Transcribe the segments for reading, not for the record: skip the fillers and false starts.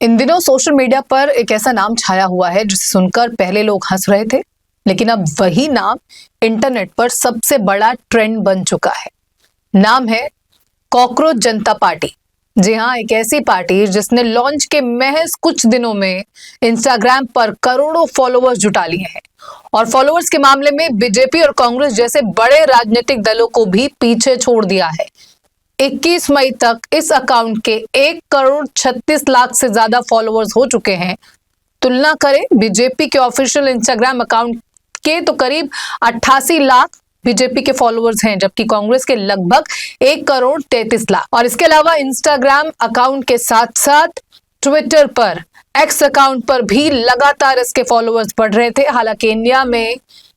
इन दिनों social media पर एक ऐसा नाम छाया हुआ है जिसे सुनकर पहले लोग हंस रहे थे, लेकिन अब वही नाम इंटरनेट पर सबसे बड़ा ट्रेंड बन चुका है। नाम है कॉकरोच जनता पार्टी। जी हाँ, एक ऐसी पार्टी जिसने लॉन्च के महज कुछ दिनों में इंस्टाग्राम पर करोड़ों फॉलोअर्स जुटा लिए हैं और फॉलोअर्स के मामले में बीजेपी और कांग्रेस जैसे बड़े राजनीतिक दलों को भी पीछे छोड़ दिया है। 21 मई तक इस अकाउंट के 1,36,00,000 से ज्यादा फॉलोअर्स हो चुके हैं। तुलना करें बीजेपी के ऑफिशियल इंस्टाग्राम अकाउंट के तो करीब 88 लाख बीजेपी के फॉलोअर्स हैं, जबकि कांग्रेस के लगभग 1,33,00,000। और इसके अलावा इंस्टाग्राम अकाउंट के साथ साथ ट्विटर पर एक्स अकाउंट पर भी लगातार इसके फॉलोअर्स बढ़ रहे थे। हालांकि इंडिया में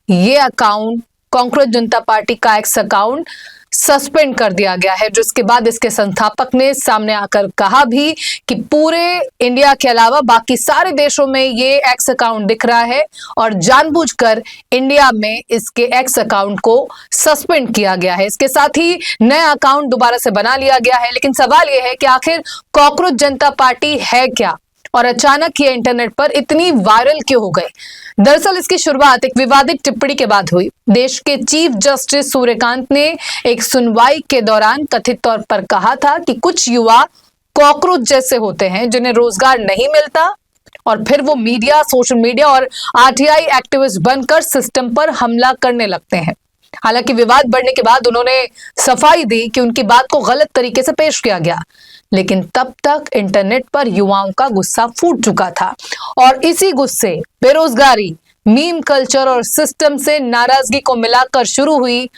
ये अकाउंट कॉकरोच जनता पार्टी का एक्स अकाउंट सस्पेंड कर दिया गया है, जिसके बाद इसके संस्थापक ने सामने आकर कहा भी कि पूरे इंडिया के अलावा बाकी सारे देशों में ये एक्स अकाउंट दिख रहा है और जानबूझकर इंडिया में इसके एक्स अकाउंट को सस्पेंड किया गया है। इसके साथ ही नया अकाउंट दोबारा से बना लिया गया है। लेकिन सवाल यह है कि आखिर कॉकरोच जनता पार्टी है क्या और अचानक ये इंटरनेट पर इतनी वायरल क्यों हो गई? दरअसल इसकी शुरुआत एक विवादित टिप्पणी के बाद हुई। देश के चीफ जस्टिस सूर्यकांत ने एक सुनवाई के दौरान कथित तौर पर कहा था कि कुछ युवा कॉकरोच जैसे होते हैं जिन्हें रोजगार नहीं मिलता और फिर वो मीडिया, सोशल मीडिया और आरटीआई एक्टिविस्ट बनकर सिस्टम पर हमला करने लगते हैं। हालांकि विवाद बढ़ने के बाद उन्होंने सफाई दी कि उनकी बात को गलत तरीके से पेश किया गया, लेकिन तब तक इंटरनेट पर युवाओं का गुस्सा फूट चुका था और इसी गुस्से, बेरोजगारी, मीम कल्चर और सिस्टम से नाराजगी को मिलाकर शुरू हुई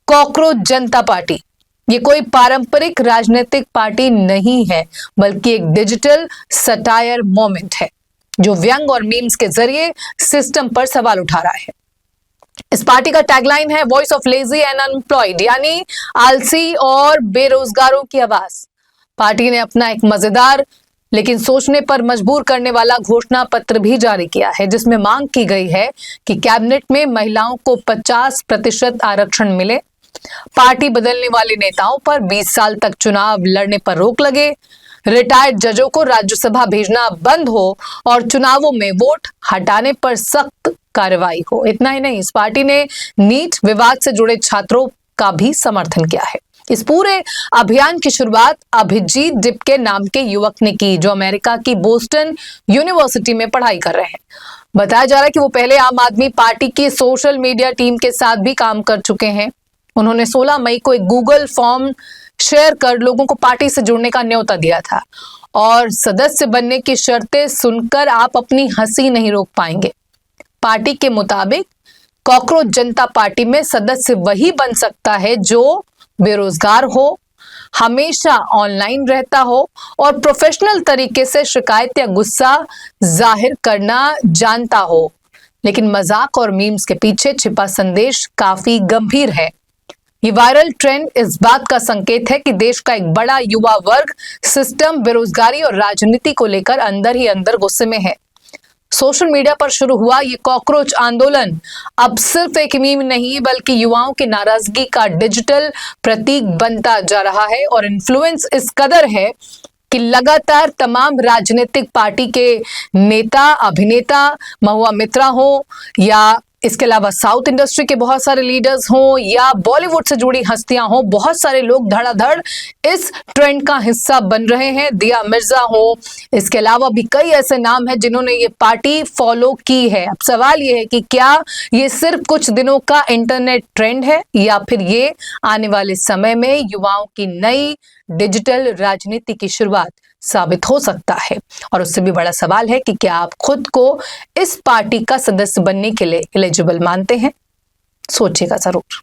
कॉकरोच जनता पार्टी। ये कोई पारंपरिक राजनीतिक पार्टी नहीं है, बल्कि एक डिजिटल सटायर मोमेंट है जो व्यंग और मीम्स के जरिए सिस्टम पर सवाल उठा रहा है। इस पार्टी का टैगलाइन है voice of lazy and unemployed, यानी आलसी और बेरोजगारों की आवाज। पार्टी ने अपना एक मजेदार लेकिन सोचने पर मजबूर करने वाला घोषणा पत्र भी जारी किया है, जिसमें मांग की गई है कि कैबिनेट में महिलाओं को 50% आरक्षण मिले, पार्टी बदलने वाले नेताओं पर 20 साल तक चुनाव लड़ने पर रोक लगे, रिटायर्ड जजों को राज्यसभा भेजना बंद हो और चुनावों में वोट हटाने पर सख्त कार्रवाई हो। इतना ही नहीं, इस पार्टी ने नीट विवाद से जुड़े छात्रों का भी समर्थन किया है। इस पूरे अभियान की शुरुआत अभिजीत डिपके नाम के युवक ने की, जो अमेरिका की बोस्टन यूनिवर्सिटी में पढ़ाई कर रहे हैं। बताया जा रहा है कि वो पहले आम आदमी पार्टी की सोशल मीडिया टीम के साथ भी काम कर चुके हैं। उन्होंने 16 मई को एक गूगल फॉर्म शेयर कर लोगों को पार्टी से जुड़ने का न्योता दिया था और सदस्य बनने की शर्तें सुनकर आप अपनी हंसी नहीं रोक पाएंगे। पार्टी के मुताबिक कॉकरोच जनता पार्टी में सदस्य वही बन सकता है जो बेरोजगार हो, हमेशा ऑनलाइन रहता हो और प्रोफेशनल तरीके से शिकायत या गुस्सा जाहिर करना जानता हो। लेकिन मजाक और मीम्स के पीछे छिपा संदेश काफी गंभीर है। ये वायरल ट्रेंड इस बात का संकेत है कि देश का एक बड़ा युवा वर्ग सिस्टम, बेरोजगारी और राजनीति को लेकर अंदर ही अंदर गुस्से में है। सोशल मीडिया पर शुरू हुआ ये कॉकरोच आंदोलन अब सिर्फ एक मीम नहीं, बल्कि युवाओं की नाराजगी का डिजिटल प्रतीक बनता जा रहा है और इन्फ्लुएंस इस कदर है कि लगातार तमाम राजनीतिक पार्टी के नेता, अभिनेता, महुआ मित्रा हो या इसके अलावा साउथ इंडस्ट्री के बहुत सारे लीडर्स हों या बॉलीवुड से जुड़ी हस्तियां हों, बहुत सारे लोग धड़ाधड़ इस ट्रेंड का हिस्सा बन रहे हैं। दिया मिर्जा हो, इसके अलावा भी कई ऐसे नाम हैं जिन्होंने ये पार्टी फॉलो की है। अब सवाल ये है कि क्या ये सिर्फ कुछ दिनों का इंटरनेट ट्रेंड है या फिर ये आने वाले समय में युवाओं की नई डिजिटल राजनीति की शुरुआत साबित हो सकता है? और उससे भी बड़ा सवाल है कि क्या आप खुद को इस पार्टी का सदस्य बनने के लिए एलिजिबल मानते हैं? सोचिएगा जरूर।